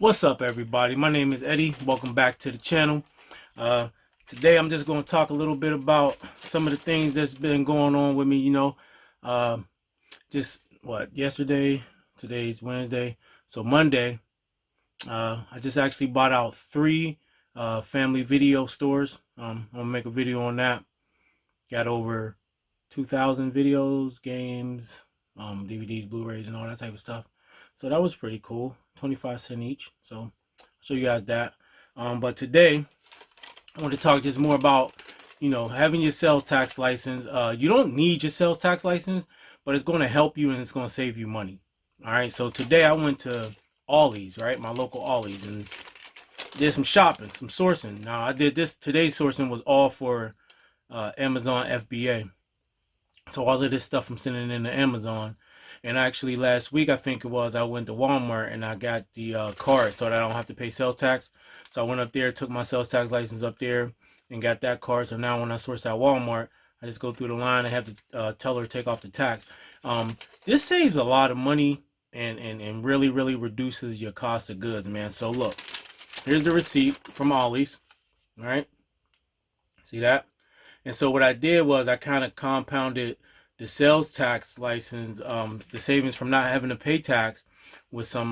What's up, everybody? My name is Eddie. Welcome back to the channel. Uh, Today, I'm just going to talk a little bit about some of the things that's been going on with me. Uh, just yesterday, today's Wednesday, so Monday, I just actually bought out three family video stores. I'm gonna make a video on that. Got over 2,000 videos, games, DVDs, Blu-rays, and all that type of stuff. So that was pretty cool. 25 cents each. So I'll show you guys that. But today I want to talk just more about, having your sales tax license. You don't need your sales tax license, but it's going to help you and it's going to save you money. All right. So today I went to Ollie's, right? My local Ollie's, and did some shopping, some sourcing. Now I did this. Today's sourcing was all for Amazon FBA. So all of this stuff I'm sending into Amazon. And actually last week, I think it was, I went to Walmart and I got the card so that I don't have to pay sales tax. So I went up there, took my sales tax license up there and got that card. So now when I source at Walmart, I just go through the line and have to tell her to take off the tax. This saves a lot of money and really, really reduces your cost of goods, man. So look, here's the receipt from Ollie's, all right? See that? And so what I did was I kind of compounded the sales tax license, the savings from not having to pay tax with some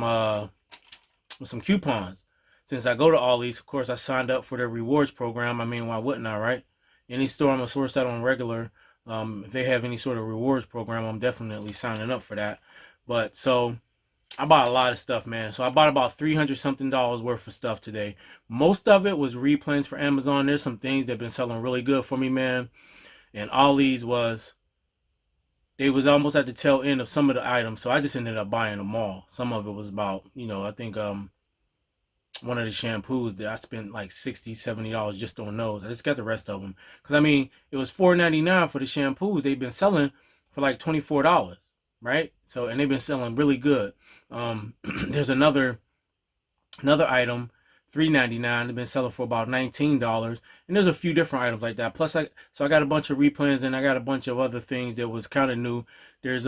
coupons. Since I go to Ollie's, of course, I signed up for their rewards program. I mean, why wouldn't I, right? Any store I'm gonna source that on regular. If they have any sort of rewards program, I'm definitely signing up for that. But so I bought a lot of stuff, man. So I bought about 300 something dollars worth of stuff today. Most of it was replens for Amazon. There's some things that have been selling really good for me, man. And Ollie's they was almost at the tail end of some of the items. So I just ended up buying them all. Some of it was about, I think one of the shampoos that I spent like $60, $70 just on those. I just got the rest of them. Because I mean, it was $4.99 for the shampoos. They've been selling for like $24. Right? So, and they've been selling really good. There's another item, $3.99. They've been selling for about $19, and there's a few different items like that. Plus, I got a bunch of replens, and I got a bunch of other things that was kind of new. There's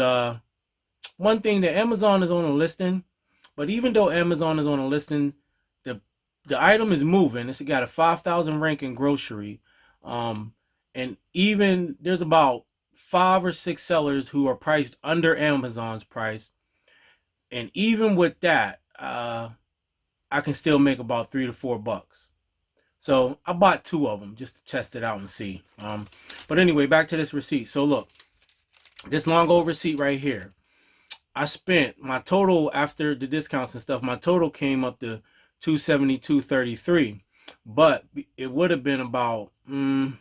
one thing that Amazon is on a listing, but even though Amazon is on a listing, the item is moving. It's got a 5,000 rank in grocery, and even there's about 5 or 6 sellers who are priced under Amazon's price. And even with that, I can still make about $3 to $4. So I bought 2 of them just to test it out and see. But anyway, back to this receipt. So look, this long old receipt right here. I spent my total after the discounts and stuff. My total came up to $272.33, but it would have been about I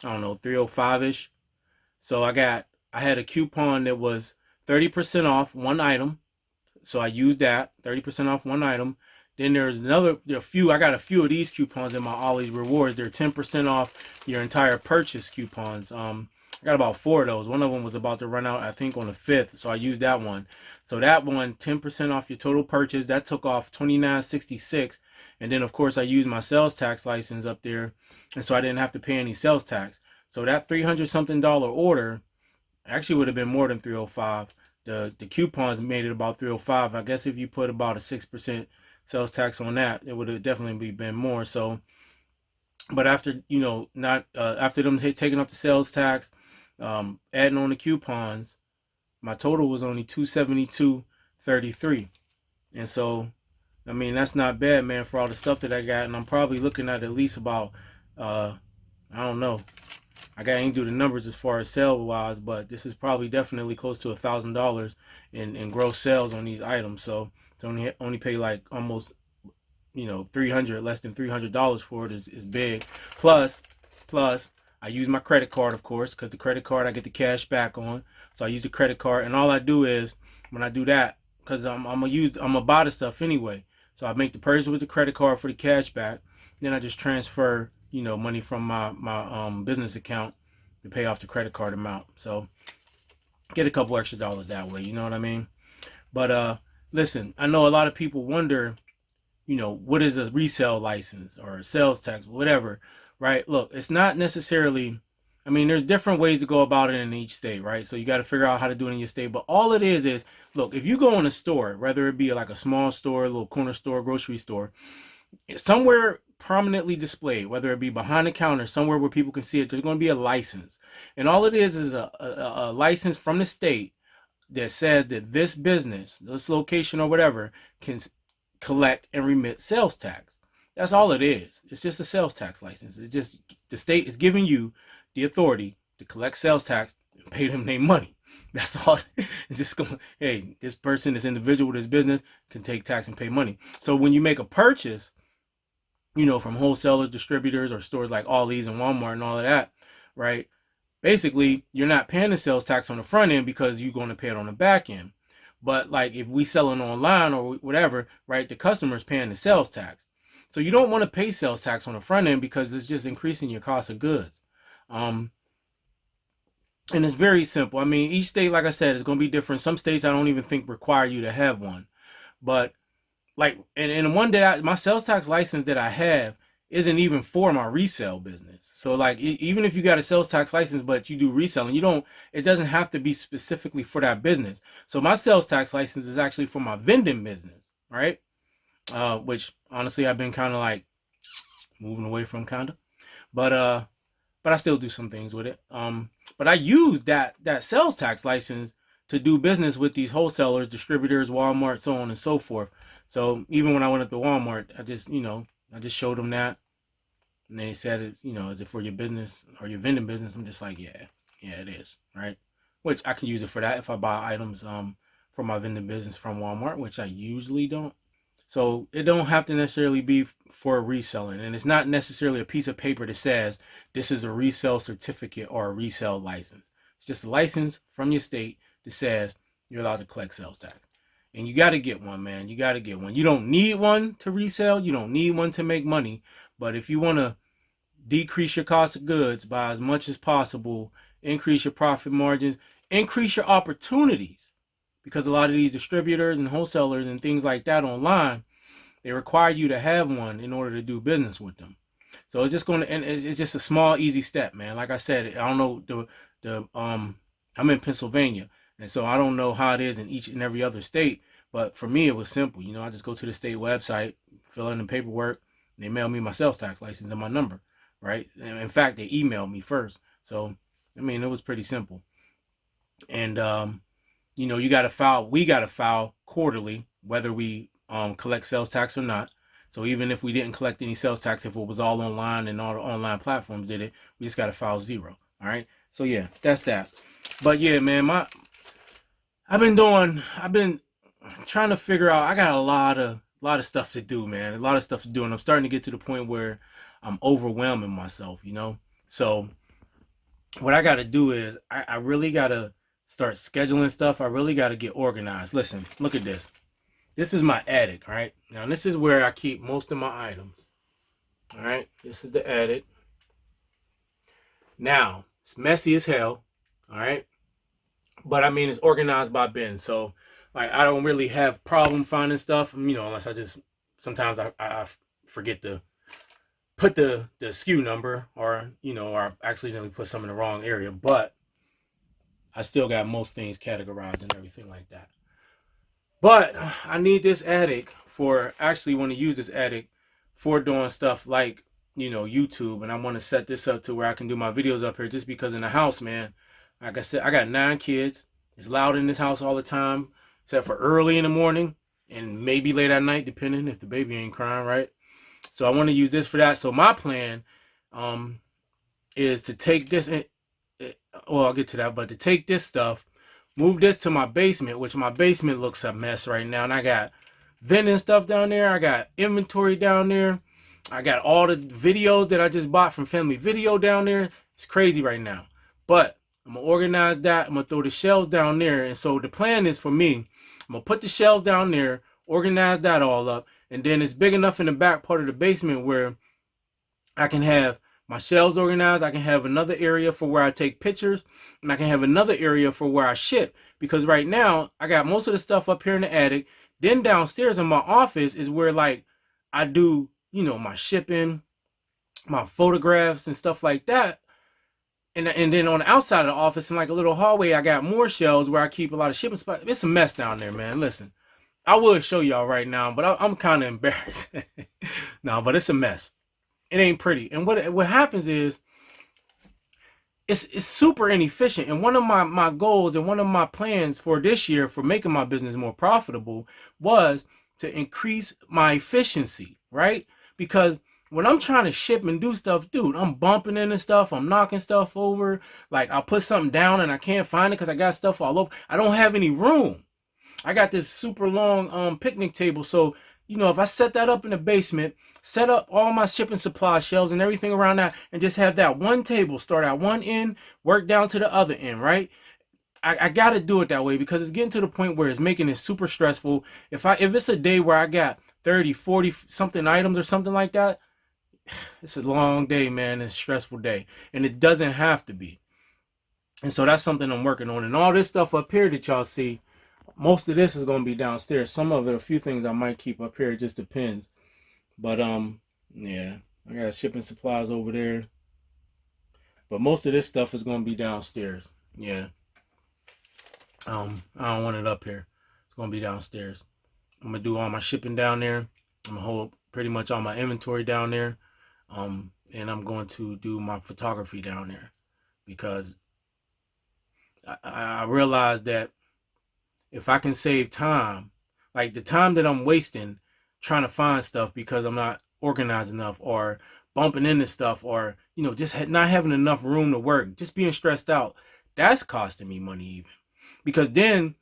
don't know, 305-ish. So I had a coupon that was 30% off one item. So I used that, 30% off one item. Then I got a few of these coupons in my Ollie's Rewards. They're 10% off your entire purchase coupons. I got about 4 of those. One of them was about to run out, I think, on the 5th. So I used that one. So that one, 10% off your total purchase. That took off $29.66. And then, of course, I used my sales tax license up there. And so I didn't have to pay any sales tax. So that $300-something order actually would have been more than 305. The coupons made it about 305. I guess if you put about a 6% sales tax on that, it would have definitely been more. So, but after after them taking off the sales tax, adding on the coupons, my total was only $272.33. And so, I mean, that's not bad, man, for all the stuff that I got. And I'm probably looking at least about I don't know. I ain't do the numbers as far as sale wise, but this is probably definitely close to $1,000 in gross sales on these items. So to only pay like almost less than $300 for it is big. Plus I use my credit card, of course, because the credit card I get the cash back on. So I use the credit card, and all I do is when I do that, because I'm gonna buy the stuff anyway. So I make the purchase with the credit card for the cash back. Then I just transfer money from my business account to pay off the credit card amount. So get a couple extra dollars that way, you know what I mean? But listen, I know a lot of people wonder, what is a resale license or a sales tax, whatever, right? Look, it's not necessarily I mean, there's different ways to go about it in each state, right? So you got to figure out how to do it in your state. But all it is, look, if you go in a store, whether it be like a small store, a little corner store, grocery store, somewhere prominently displayed, whether it be behind the counter, somewhere where people can see it, there's going to be a license. And all it is a license from the state that says that this business, this location or whatever, can collect and remit sales tax. That's all it is. It's just a sales tax license. It's just the state is giving you the authority to collect sales tax and pay them their money. That's all. It's just going, hey, this person, this individual, this business can take tax and pay money. So when you make a purchase, from wholesalers, distributors, or stores like Aldi's and Walmart and all of that, right? Basically, you're not paying the sales tax on the front end because you're going to pay it on the back end. But like if we selling online or whatever, right, the customer's paying the sales tax. So you don't want to pay sales tax on the front end because it's just increasing your cost of goods. And it's very simple. I mean, each state, like I said, is going to be different. Some states I don't even think require you to have one. But like, and one that my sales tax license that I have isn't even for my resale business. So like, even if you got a sales tax license, but you do reselling, it doesn't have to be specifically for that business. So my sales tax license is actually for my vending business, right? Which honestly, I've been kind of like moving away from but I still do some things with it. But I use that sales tax license to do business with these wholesalers, distributors, Walmart, so on and so forth. So even when I went up to Walmart, I just showed them that, and they said, is it for your business or your vending business? I'm just like, yeah, it is, right? Which I can use it for that if I buy items for my vending business from Walmart, which I usually don't. So it don't have to necessarily be for reselling, and it's not necessarily a piece of paper that says this is a resale certificate or a resale license. It's just a license from your state that says you're allowed to collect sales tax. And you got to get one, man. You got to get one. You don't need one to resell. You don't need one to make money. But if you want to decrease your cost of goods by as much as possible, increase your profit margins, increase your opportunities, because a lot of these distributors and wholesalers and things like that online, they require you to have one in order to do business with them. So it's just going to, and it's just a small, easy step, man. Like I said, I don't know I'm in Pennsylvania, and so I don't know how it is in each and every other state. But for me, it was simple. I just go to the state website, fill in the paperwork, they mail me my sales tax license and my number, right? And in fact, they emailed me first. So, I mean, it was pretty simple. And, we got to file quarterly, whether we collect sales tax or not. So even if we didn't collect any sales tax, if it was all online and all the online platforms did it, we just got to file 0. All right. So yeah, that's that. But yeah, man, I've been trying to figure out, I got a lot of stuff to do, man. A lot of stuff to do. And I'm starting to get to the point where I'm overwhelming myself, So what I got to do is I really got to start scheduling stuff. I really got to get organized. Listen, look at this. This is my attic, right? Now, this is where I keep most of my items. All right. This is the attic. Now, it's messy as hell. All right. But I mean, it's organized by bins. So like, I don't really have problem finding stuff, unless sometimes I forget to put the SKU number or I accidentally put some in the wrong area, but I still got most things categorized and everything like that. But I need this attic want to use this attic for doing stuff like, YouTube. And I want to set this up to where I can do my videos up here, just because in the house, man, like I said, I got 9 kids. It's loud in this house all the time, except for early in the morning and maybe late at night, depending if the baby ain't crying, right? So I want to use this for that. So my plan is to take this, I'll get to that, but to take this stuff, move this to my basement, which my basement looks a mess right now. And I got vending stuff down there. I got inventory down there. I got all the videos that I just bought from Family Video down there. It's crazy right now. But I'm going to organize that. I'm going to throw the shelves down there. And so the plan is for me, I'm going to put the shelves down there, organize that all up. And then it's big enough in the back part of the basement where I can have my shelves organized. I can have another area for where I take pictures, and I can have another area for where I ship. Because right now I got most of the stuff up here in the attic. Then downstairs in my office is where like I do, my shipping, my photographs and stuff like that. And then on the outside of the office, in like a little hallway, I got more shelves where I keep a lot of shipping spots. It's a mess down there, man. Listen, I would show y'all right now, but I'm kind of embarrassed. No, but it's a mess. It ain't pretty. And what happens is it's super inefficient. And one of my goals and one of my plans for this year for making my business more profitable was to increase my efficiency, right? Because when I'm trying to ship and do stuff, dude, I'm bumping into stuff, I'm knocking stuff over. Like I'll put something down and I can't find it because I got stuff all over. I don't have any room. I got this super long picnic table, so if I set that up in the basement, set up all my shipping supply shelves and everything around that, and just have that one table start at one end, work down to the other end, right? I gotta do it that way because it's getting to the point where it's making it super stressful. If it's a day where I got 30, 40 something items or something like that, it's a long day, man. It's a stressful day, and it doesn't have to be. And so that's something I'm working on. And all this stuff up here that y'all see, most of this is going to be downstairs. Some of it, a few things I might keep up here. It just depends. But yeah, I got shipping supplies over there. But most of this stuff is going to be downstairs. Yeah. I don't want it up here. It's going to be downstairs. I'm going to do all my shipping down there. I'm going to hold pretty much all my inventory down there. And I'm going to do my photography down there because I realized that if I can save time, like the time that I'm wasting trying to find stuff because I'm not organized enough or bumping into stuff or, just not having enough room to work, just being stressed out, that's costing me money even. Because then,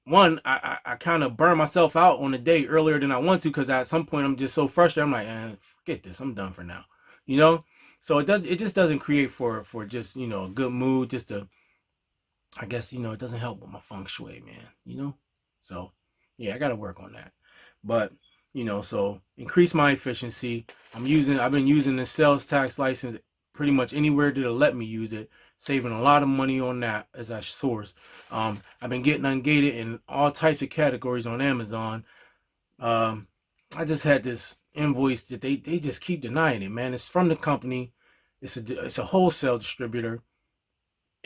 one, I kind of burn myself out on the day earlier than I want to because at some point I'm just so frustrated. I'm like, forget this. I'm done for now. So it just doesn't create for just, a good mood, just to, I guess, it doesn't help with my feng shui, man, So, yeah, I got to work on that. But, so increase my efficiency. I've been using the sales tax license pretty much anywhere that'll let me use it, saving a lot of money on that as I source. I've been getting ungated in all types of categories on Amazon. I just had this invoice that they just keep denying it, man. It's from the company. It's a wholesale distributor.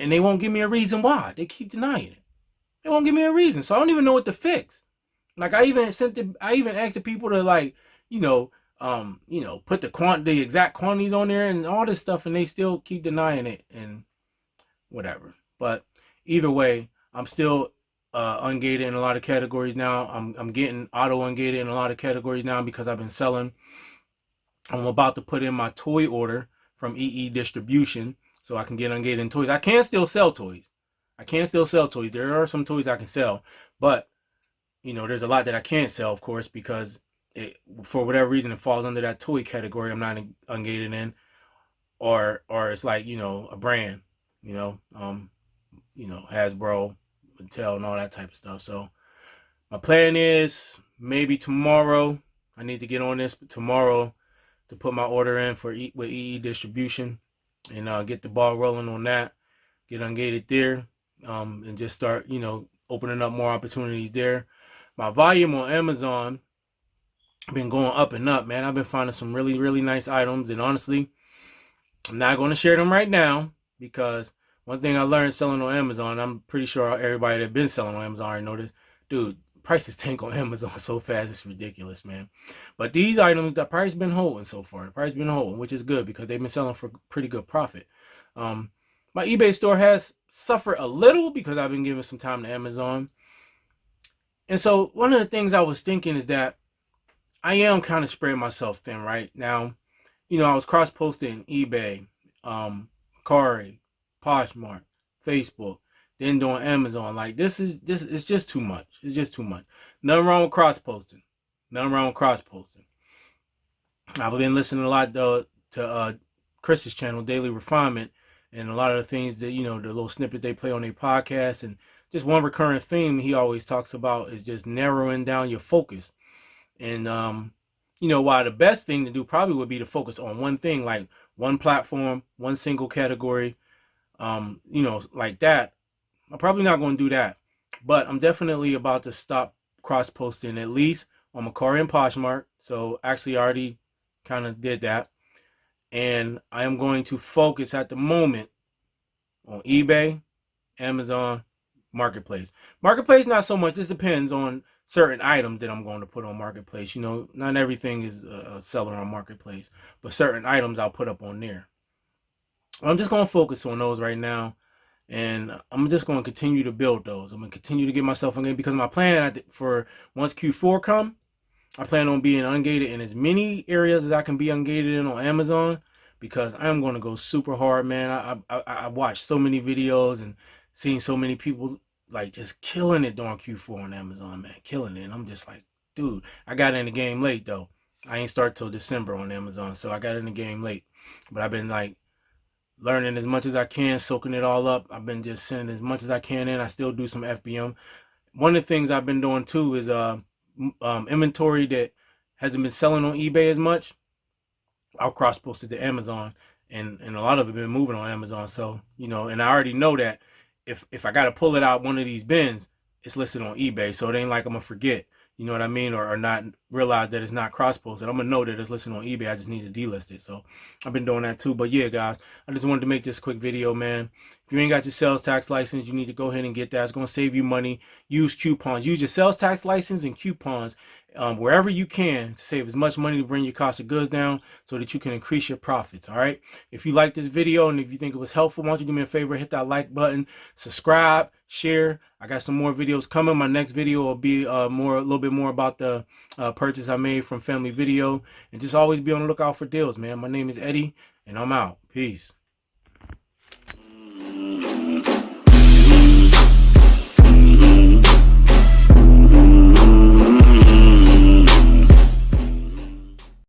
And they won't give me a reason why. They keep denying it. They won't give me a reason. So I don't even know what to fix. Like I even asked the people to put the exact quantities on there and all this stuff, and they still keep denying it and whatever. But either way, I'm still ungated in a lot of categories now. I'm getting auto ungated in a lot of categories now because I've been selling. I'm about to put in my toy order from EE Distribution, so I can get ungated in toys. I can still sell toys. There are some toys I can sell, but there's a lot that I can't sell, of course, because for whatever reason it falls under that toy category I'm not ungated in, or it's like a brand, Hasbro, Mattel, and all that type of stuff. So my plan is maybe tomorrow. I need to get on this tomorrow to put my order in with EE Distribution and get the ball rolling on that, get ungated there, and just start, opening up more opportunities there. My volume on Amazon been going up and up, man. I've been finding some really, really nice items, and honestly, I'm not going to share them right now because one thing I learned selling on Amazon, I'm pretty sure everybody that's been selling on Amazon already know this, dude, prices tank on Amazon so fast, it's ridiculous, man. But these items, the price been holding so far. The price been holding, which is good because they've been selling for pretty good profit. My eBay store has suffered a little because I've been giving some time to Amazon. And so one of the things I was thinking is that I am kind of spreading myself thin right now. I was cross-posting eBay, Mercari, Poshmark, Facebook, then doing Amazon. Like this is just too much. It's just too much. Nothing wrong with cross-posting. I've been listening a lot to Chris's channel, Daily Refinement, and a lot of the things that, the little snippets they play on their podcast. And just one recurring theme he always talks about is just narrowing down your focus. And, while the best thing to do probably would be to focus on one thing, like one platform, one single category, like that. I'm probably not going to do that. But I'm definitely about to stop cross-posting, at least on Mercari and Poshmark. So actually I already kind of did that. And I am going to focus at the moment on eBay, Amazon, Marketplace. Marketplace, not so much. This depends on certain items that I'm going to put on Marketplace. You know, not everything is a seller on Marketplace, but certain items I'll put up on there. I'm just going to focus on those right now, and I'm just going to continue to build those. I'm going to continue to get myself on game, because my plan for once Q4 come, I plan on being ungated in as many areas as I can be ungated in on Amazon, because I'm going to go super hard, man. I watched so many videos and seen so many people like just killing it during Q4 on Amazon, man, killing it. And I'm just like, dude, I got in the game late though. I ain't start till December on Amazon, so I got in the game late. But I've been like learning as much as I can, soaking it all up. I've been just sending as much as I can in. I still do some FBM. One of the things I've been doing too is inventory that hasn't been selling on eBay as much. I'll cross post it to Amazon, and a lot of it been moving on Amazon. So, you know, and I already know that if I got to pull it out one of these bins, it's listed on eBay. So it ain't like I'm gonna forget, you know what I mean, or not realize that it's not cross posted. I'm gonna know that it's listed on eBay. I just need to delist it. So I've been doing that too. But yeah, guys, I just wanted to make this quick video, man. If you ain't got your sales tax license, you need to go ahead and get that. It's gonna save you money. Use coupons. Use your sales tax license and coupons wherever you can to save as much money to bring your cost of goods down, so that you can increase your profits. All right. If you like this video and if you think it was helpful, why don't you do me a favor, hit that like button, subscribe, share. I got some more videos coming. My next video will be a little bit more about the purchase I made from Family Video, and just always be on the lookout for deals, man. My name is Eddie, and I'm out. Peace.